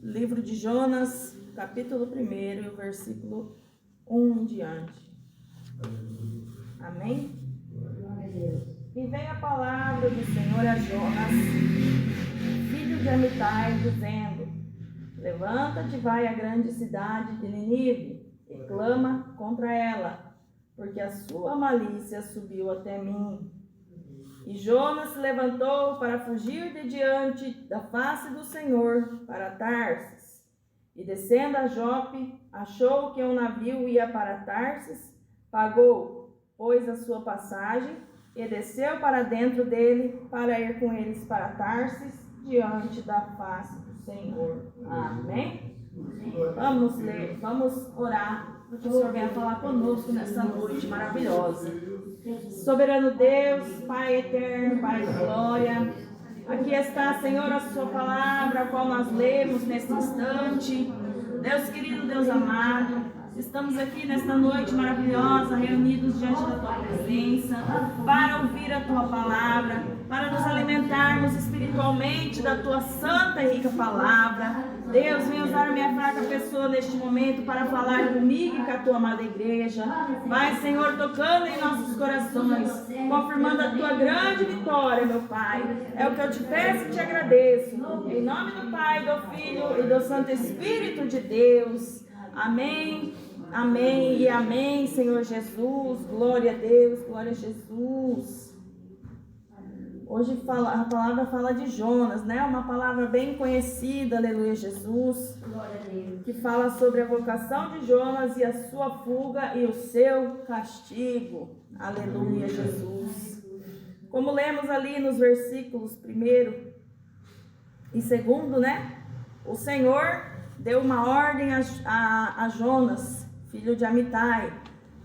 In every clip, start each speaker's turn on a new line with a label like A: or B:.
A: livro de Jonas, capítulo 1, versículo 1 em diante. Amém? E veio a palavra do Senhor a Jonas, filho de Amitai, dizendo: Levanta-te, vai à grande cidade de Nínive e clama contra ela, porque a sua malícia subiu até mim. E Jonas se levantou para fugir de diante da face do Senhor para Tarsis. E descendo a Jope, achou que um navio ia para Tarsis, pagou, pois, a sua passagem, e desceu para dentro dele para ir com eles para Tarsis, diante da face do Senhor. Amém? Vamos ler, vamos orar, porque o Senhor venha falar conosco nessa noite maravilhosa. Soberano Deus, Pai eterno, Pai de glória, aqui está, Senhor, a sua palavra, a qual nós lemos neste instante. Deus querido, Deus amado, estamos aqui nesta noite maravilhosa, reunidos diante da tua presença, para ouvir a tua palavra, para nos alimentarmos espiritualmente da tua santa e rica palavra. Deus, vem usar a minha fraca pessoa neste momento para falar comigo e com a tua amada igreja. Vai, Senhor, tocando em nossos corações, confirmando a tua grande vitória, meu Pai. É o que eu te peço e te agradeço. Em nome do Pai, do Filho e do Santo Espírito de Deus. Amém, amém e amém, Senhor Jesus. Glória a Deus, glória a Jesus. Hoje a palavra fala de Jonas, né? Uma palavra bem conhecida, aleluia, Jesus. Glória a Deus. Que fala sobre a vocação de Jonas e a sua fuga e o seu castigo. Aleluia, Jesus. Como lemos ali nos versículos 1º e 2º, né? O Senhor deu uma ordem a Jonas, filho de Amitai,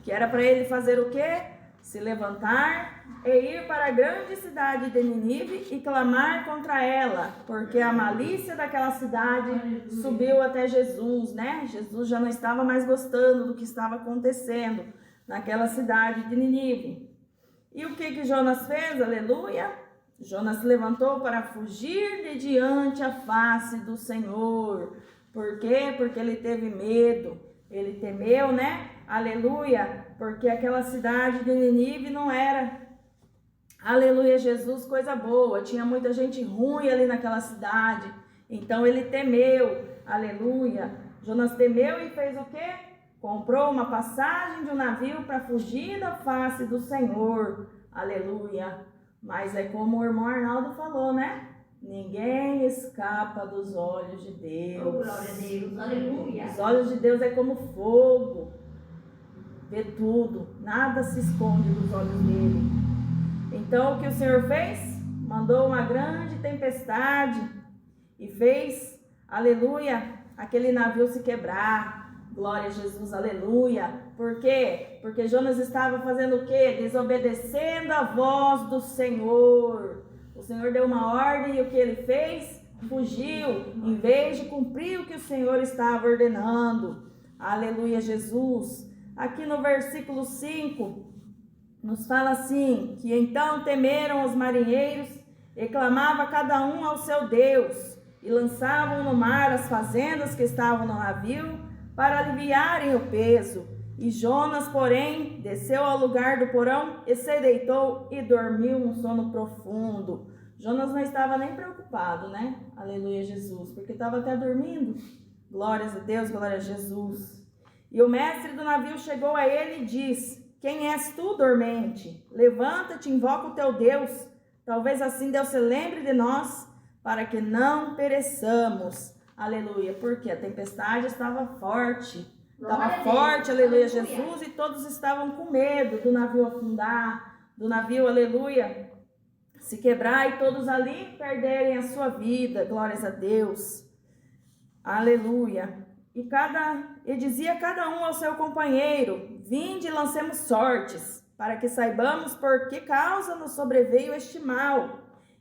A: que era para ele fazer o quê? Se levantar e ir para a grande cidade de Nínive e clamar contra ela, porque a malícia daquela cidade subiu até Jesus, né? Jesus já não estava mais gostando do que estava acontecendo naquela cidade de Nínive. E o que Jonas fez? Aleluia! Jonas se levantou para fugir de diante a face do Senhor. Por quê? Porque ele teve medo, ele temeu, né? Aleluia! Porque aquela cidade de Nínive não era, aleluia, Jesus, coisa boa. Tinha muita gente ruim ali naquela cidade. Então ele temeu, aleluia. Jonas temeu e fez o quê? Comprou uma passagem de um navio para fugir da face do Senhor, aleluia. Mas é como o irmão Arnaldo falou, né? Ninguém escapa dos olhos de Deus.
B: Oh, glória a Deus, aleluia.
A: Os olhos de Deus é como fogo. Vê tudo, nada se esconde dos olhos dele. Então o que o Senhor fez? Mandou uma grande tempestade e fez, aleluia, aquele navio se quebrar. Glória a Jesus, aleluia. Por quê? Porque Jonas estava fazendo o quê? Desobedecendo a voz do Senhor. O Senhor deu uma ordem e o que ele fez? Fugiu, em vez de cumprir o que o Senhor estava ordenando. Aleluia, Jesus. Aqui no versículo 5, nos fala assim, que então temeram os marinheiros e clamava cada um ao seu Deus, e lançavam no mar as fazendas que estavam no navio, para aliviarem o peso. E Jonas, porém, desceu ao lugar do porão e se deitou e dormiu um sono profundo. Jonas não estava nem preocupado, né? Aleluia, Jesus, porque estava até dormindo. Glórias a Deus, glória a Jesus. E o mestre do navio chegou a ele e disse: Quem és tu, dormente? Levanta-te, invoca o teu Deus. Talvez assim Deus se lembre de nós, para que não pereçamos. Aleluia, porque a tempestade estava forte. Estava forte, aleluia, Jesus, e todos estavam com medo do navio afundar, do navio, aleluia, se quebrar e todos ali perderem a sua vida. Glórias a Deus. Aleluia. E dizia cada um ao seu companheiro: Vinde e lancemos sortes, para que saibamos por que causa nos sobreveio este mal.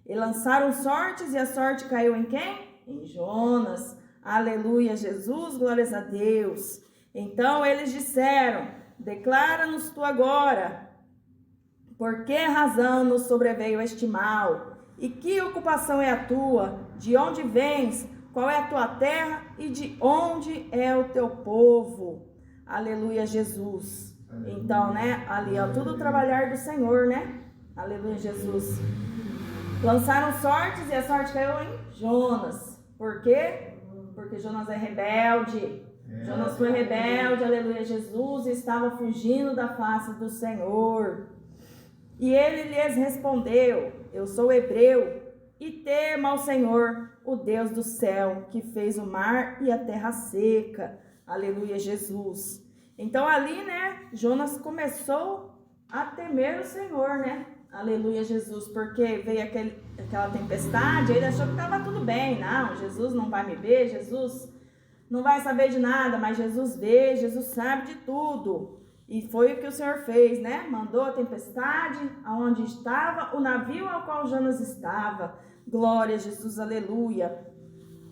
A: E lançaram sortes, e a sorte caiu em quem? Em Jonas. Aleluia, Jesus, glórias a Deus. Então eles disseram: Declara-nos tu agora, por que razão nos sobreveio este mal? E que ocupação é a tua? De onde vens? qual é a tua terra e de onde é o teu povo. Aleluia, Jesus. Então, né, ali, ó, tudo trabalhar do Senhor, né? Aleluia, Jesus. Lançaram sortes e a sorte caiu em Jonas. Por quê? Porque Jonas é rebelde. Jonas foi rebelde, aleluia, Jesus, e estava fugindo da face do Senhor. E ele lhes respondeu: eu sou hebreu, e temo ao Senhor, o Deus do céu, que fez o mar e a terra seca. Aleluia, Jesus. Então ali, né, Jonas começou a temer o Senhor, né? Aleluia, Jesus, porque veio aquela tempestade, ele achou que estava tudo bem. Não, Jesus não vai me ver, Jesus não vai saber de nada, mas Jesus vê, Jesus sabe de tudo. E foi o que o Senhor fez, né? Mandou a tempestade aonde estava o navio ao qual Jonas estava. Glória a Jesus, aleluia.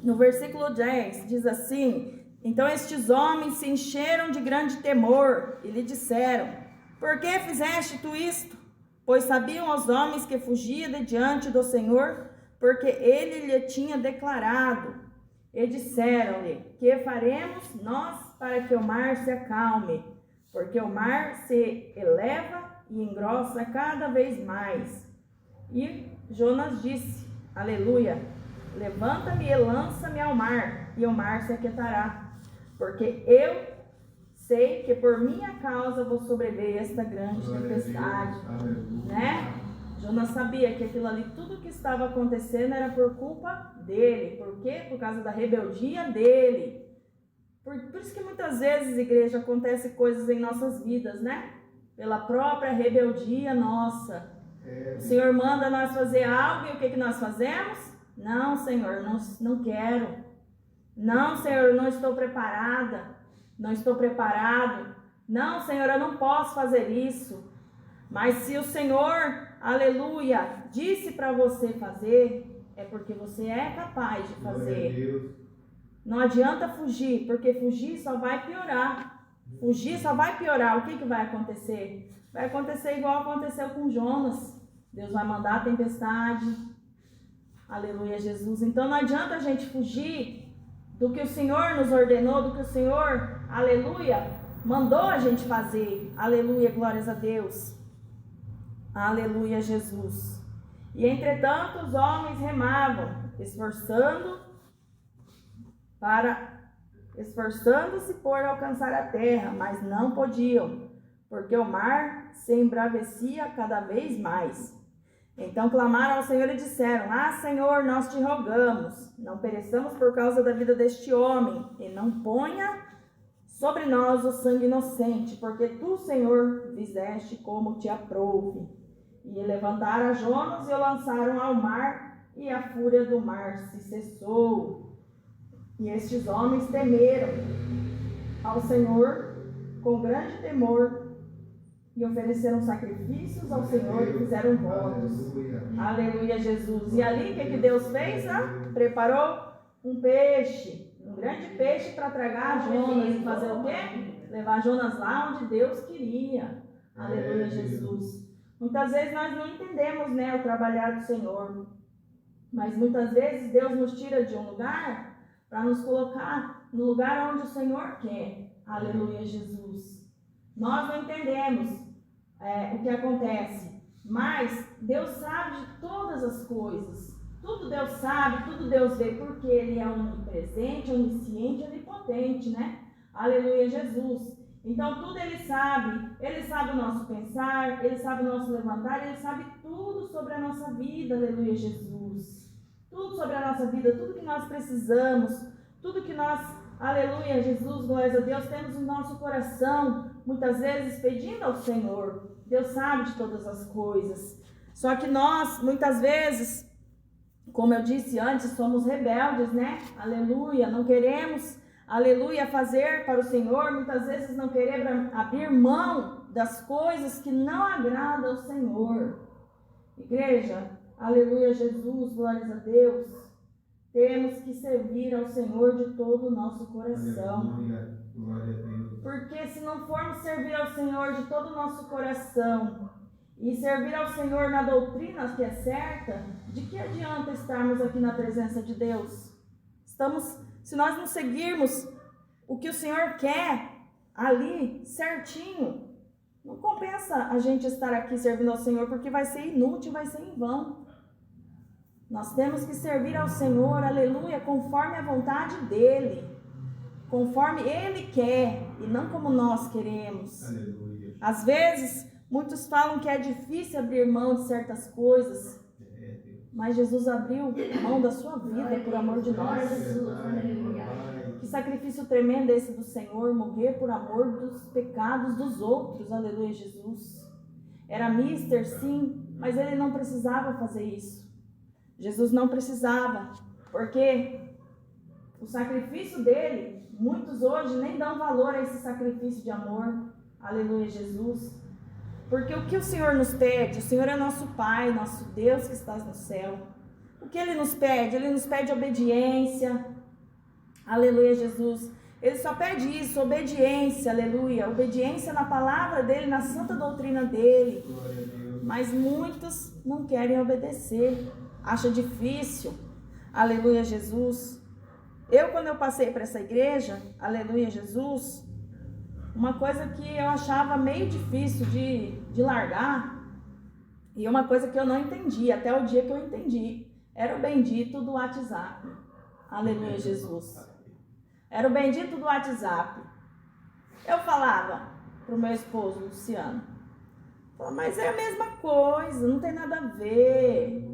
A: No versículo 10 diz assim: então estes homens se encheram de grande temor e lhe disseram: por que fizeste tu isto? Pois sabiam os homens que fugia de diante do Senhor, porque ele lhe tinha declarado. E disseram-lhe: que faremos nós para que o mar se acalme? Porque o mar se eleva e engrossa cada vez mais. E Jonas disse: aleluia, levanta-me e lança-me ao mar, e o mar se aquietará. Porque eu sei que por minha causa vou sobreviver esta grande tempestade. Né? Jonas sabia que aquilo ali, tudo que estava acontecendo era por culpa dele. Por quê? Por causa da rebeldia dele. Por isso que muitas vezes, igreja, acontece coisas em nossas vidas, né? Pela própria rebeldia nossa. O Senhor manda nós fazer algo e o que nós fazemos? Não, Senhor, não quero. Não, Senhor, não estou preparada. Não estou preparado. Não, Senhor, eu não posso fazer isso. Mas se o Senhor, aleluia, disse para você fazer, é porque você é capaz de fazer. Não adianta fugir, porque fugir só vai piorar. Fugir só vai piorar. O que vai acontecer? Vai acontecer igual aconteceu com Jonas. Deus vai mandar a tempestade. Aleluia, Jesus. Então não adianta a gente fugir do que o Senhor nos ordenou, do que o Senhor, aleluia, mandou a gente fazer. Aleluia, glórias a Deus. Aleluia, Jesus. E entretanto os homens remavam, esforçando-se por alcançar a terra, mas não podiam, porque o mar se embravecia cada vez mais. Então clamaram ao Senhor e disseram: ah, Senhor, nós te rogamos, não pereçamos por causa da vida deste homem, e não ponha sobre nós o sangue inocente, porque tu, Senhor, fizeste como te aprouve. E levantaram a Jonas e o lançaram ao mar, e a fúria do mar se cessou. E estes homens temeram ao Senhor com grande temor, e ofereceram sacrifícios ao Senhor e fizeram votos. Aleluia, Jesus. E ali o que Deus fez? Preparou um peixe, um grande peixe para tragar Jonas e fazer o quê? Levar Jonas lá onde Deus queria. Aleluia, Jesus. Muitas vezes nós não entendemos, né, o trabalhar do Senhor. Mas muitas vezes Deus nos tira de um lugar para nos colocar no lugar onde o Senhor quer. Aleluia, Jesus. Nós não entendemos o que acontece, mas Deus sabe de todas as coisas. Tudo Deus sabe, tudo Deus vê, porque Ele é onipresente, onisciente, onipotente, né? Aleluia, Jesus. Então tudo Ele sabe o nosso pensar, Ele sabe o nosso levantar, Ele sabe tudo sobre a nossa vida, aleluia, Jesus. Tudo sobre a nossa vida, tudo que nós precisamos, tudo que nós, aleluia, Jesus, glória a Deus, temos no nosso coração, muitas vezes pedindo ao Senhor. Deus sabe de todas as coisas. Só que nós, muitas vezes, como eu disse antes, somos rebeldes, né? Aleluia, não queremos, aleluia, fazer para o Senhor, muitas vezes não queremos abrir mão das coisas que não agradam ao Senhor. Igreja, aleluia, Jesus, glórias a Deus. Temos que servir ao Senhor de todo o nosso coração.
C: Aleluia, glória a Deus.
A: Porque se não formos servir ao Senhor de todo o nosso coração e servir ao Senhor na doutrina que é certa, de que adianta estarmos aqui na presença de Deus? Se nós não seguirmos o que o Senhor quer ali certinho, não compensa a gente estar aqui servindo ao Senhor, porque vai ser inútil, vai ser em vão. Nós temos que servir ao Senhor, aleluia, conforme a vontade dEle, conforme Ele quer e não como nós queremos.
C: Aleluia.
A: Às vezes, muitos falam que é difícil abrir mão de certas coisas, mas Jesus abriu mão da sua vida por amor de nós. Que sacrifício tremendo é esse do Senhor, morrer por amor dos pecados dos outros, aleluia, Jesus. Era mister, sim, mas Ele não precisava fazer isso. Jesus não precisava, porque o sacrifício dele, muitos hoje nem dão valor a esse sacrifício de amor, aleluia, Jesus. Porque o que o Senhor nos pede, o Senhor é nosso Pai, nosso Deus que estás no céu. O que Ele nos pede? Ele nos pede obediência, aleluia, Jesus. Ele só pede isso, obediência, aleluia. Obediência na palavra dEle, na santa doutrina dEle. Mas muitos não querem obedecer, acham difícil, aleluia, Jesus. Quando eu passei para essa igreja, aleluia, Jesus, uma coisa que eu achava meio difícil de largar, e uma coisa que eu não entendi, até o dia que eu entendi, era o bendito do WhatsApp. Aleluia, Jesus. Era o bendito do WhatsApp. Eu falava pro meu esposo, Luciano, mas é a mesma coisa, não tem nada a ver.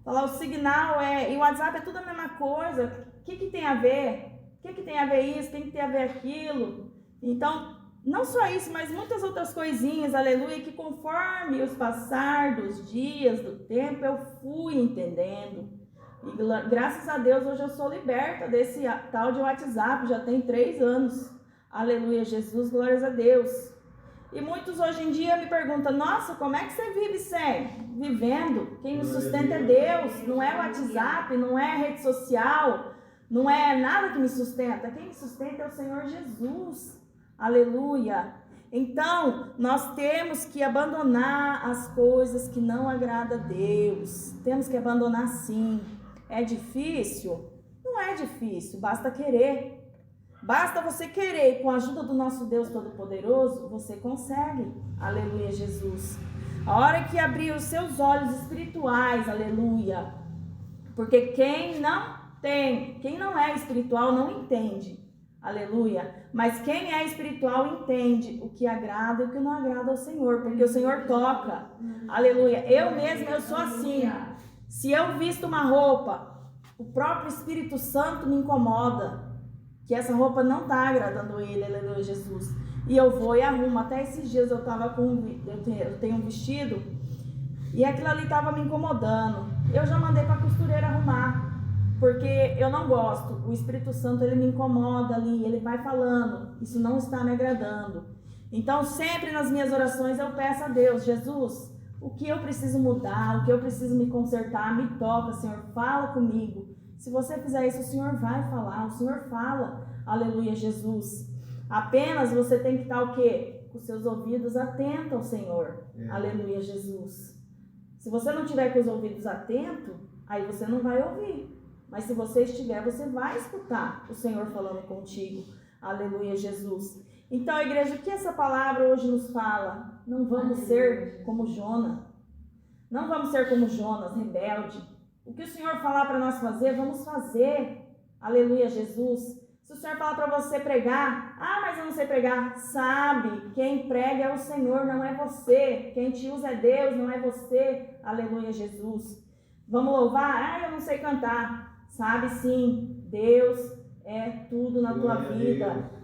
A: Falar o Signal e o WhatsApp é tudo a mesma coisa. O que tem a ver? O que tem a ver isso? O que tem a ver aquilo? Então, não só isso, mas muitas outras coisinhas, aleluia, que conforme os passar dos dias, do tempo, eu fui entendendo. E graças a Deus, hoje eu sou liberta desse tal de WhatsApp, já tem 3 anos. Aleluia, Jesus, glórias a Deus. E muitos hoje em dia me perguntam, nossa, como é que você vive sem? Vivendo. Quem nos sustenta é Deus, não é o WhatsApp, não é a rede social, não é nada que me sustenta. Quem me sustenta é o Senhor Jesus. Aleluia. Então, nós temos que abandonar as coisas que não agradam a Deus. Temos que abandonar sim. É difícil? Não é difícil, basta querer. Basta você querer, e com a ajuda do nosso Deus Todo-Poderoso, você consegue. Aleluia, Jesus. A hora que abrir os seus olhos espirituais, aleluia. Porque quem não é espiritual não entende. Aleluia. Mas quem é espiritual entende o que agrada e o que não agrada ao Senhor, porque o Senhor toca. Aleluia. Eu sou assim. Se eu visto uma roupa, o próprio Espírito Santo me incomoda, que essa roupa não está agradando Ele, aleluia, Jesus. E eu vou e arrumo. Até esses dias eu tenho um vestido e aquilo ali estava me incomodando. Eu já mandei para a costureira arrumar, porque eu não gosto. O Espírito Santo, ele me incomoda ali, ele vai falando, isso não está me agradando. Então sempre nas minhas orações eu peço a Deus, Jesus, o que eu preciso mudar, o que eu preciso me consertar, me toca, Senhor, fala comigo. Se você fizer isso, o Senhor vai falar, o Senhor fala, aleluia, Jesus. Apenas você tem que estar o quê? Com seus ouvidos atentos ao Senhor, aleluia, Jesus. Se você não tiver com os ouvidos atentos, aí você não vai ouvir. Mas se você estiver, você vai escutar o Senhor falando contigo, aleluia, Jesus. Então, igreja, o que essa palavra hoje nos fala? Não vamos ser como Jonas. Não vamos ser como Jonas, rebelde. O que o Senhor falar para nós fazer, vamos fazer. Aleluia, Jesus. Se o Senhor falar para você pregar, mas eu não sei pregar. Sabe, quem prega é o Senhor, não é você. Quem te usa é Deus, não é você. Aleluia, Jesus. Vamos louvar? Eu não sei cantar. Sabe sim, Deus é tudo na tua vida.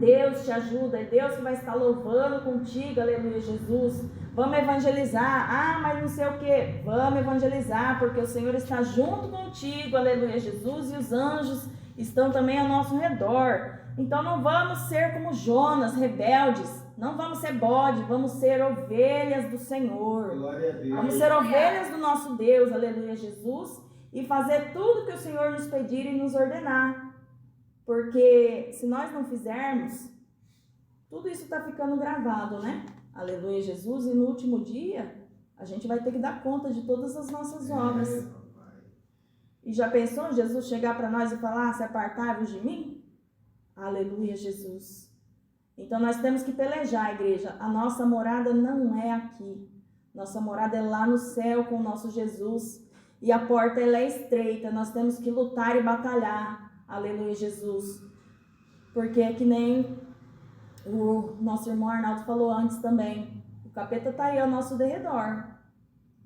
A: Deus te ajuda, é Deus que vai estar louvando contigo, aleluia, Jesus. Vamos evangelizar, mas não sei o que. Vamos evangelizar, porque o Senhor está junto contigo, aleluia, Jesus, e os anjos estão também ao nosso redor. Então não vamos ser como Jonas, rebeldes, não vamos ser bode, vamos ser ovelhas do Senhor. Vamos ser ovelhas do nosso Deus, aleluia, Jesus, e fazer tudo que o Senhor nos pedir e nos ordenar. Porque se nós não fizermos, tudo isso está ficando gravado, né? Aleluia, Jesus. E no último dia, a gente vai ter que dar conta de todas as nossas obras. E já pensou Jesus chegar para nós e falar, se apartai-vos de mim? Aleluia, Jesus. Então nós temos que pelejar, igreja. A nossa morada não é aqui. Nossa morada é lá no céu com o nosso Jesus. E a porta ela é estreita. Nós temos que lutar e batalhar. Aleluia, Jesus. Porque é que nem o nosso irmão Arnaldo falou antes também. O capeta está aí ao nosso derredor.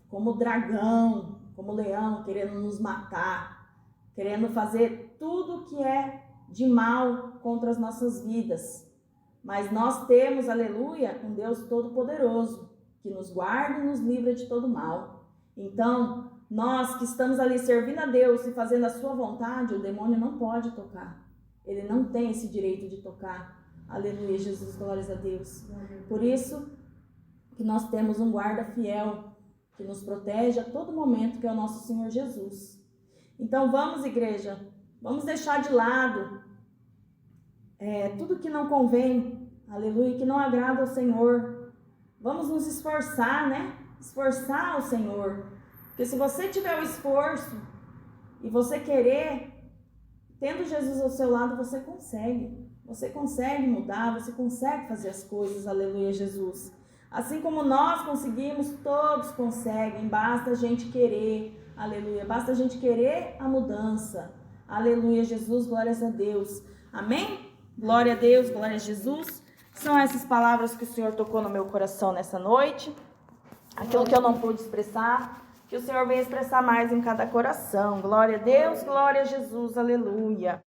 A: Como dragão, como leão, querendo nos matar. Querendo fazer tudo que é de mal contra as nossas vidas. Mas nós temos, aleluia, um Deus todo-poderoso, que nos guarda e nos livra de todo mal. Então, nós que estamos ali servindo a Deus e fazendo a sua vontade, o demônio não pode tocar. Ele não tem esse direito de tocar. Aleluia, Jesus, glórias a Deus. Por isso que nós temos um guarda fiel, que nos protege a todo momento, que é o nosso Senhor Jesus. Então vamos, igreja, vamos deixar de lado tudo que não convém, aleluia, que não agrada ao Senhor. Vamos nos esforçar, né? Esforçar ao Senhor. Porque se você tiver o esforço e você querer, tendo Jesus ao seu lado, você consegue. Você consegue mudar, você consegue fazer as coisas, aleluia, Jesus. Assim como nós conseguimos, todos conseguem, basta a gente querer, aleluia, basta a gente querer a mudança, aleluia, Jesus, glórias a Deus, amém? Glória a Deus, glória a Jesus. São essas palavras que o Senhor tocou no meu coração nessa noite, aquilo que eu não pude expressar, que o Senhor venha expressar mais em cada coração, glória a Deus, glória a Jesus, aleluia.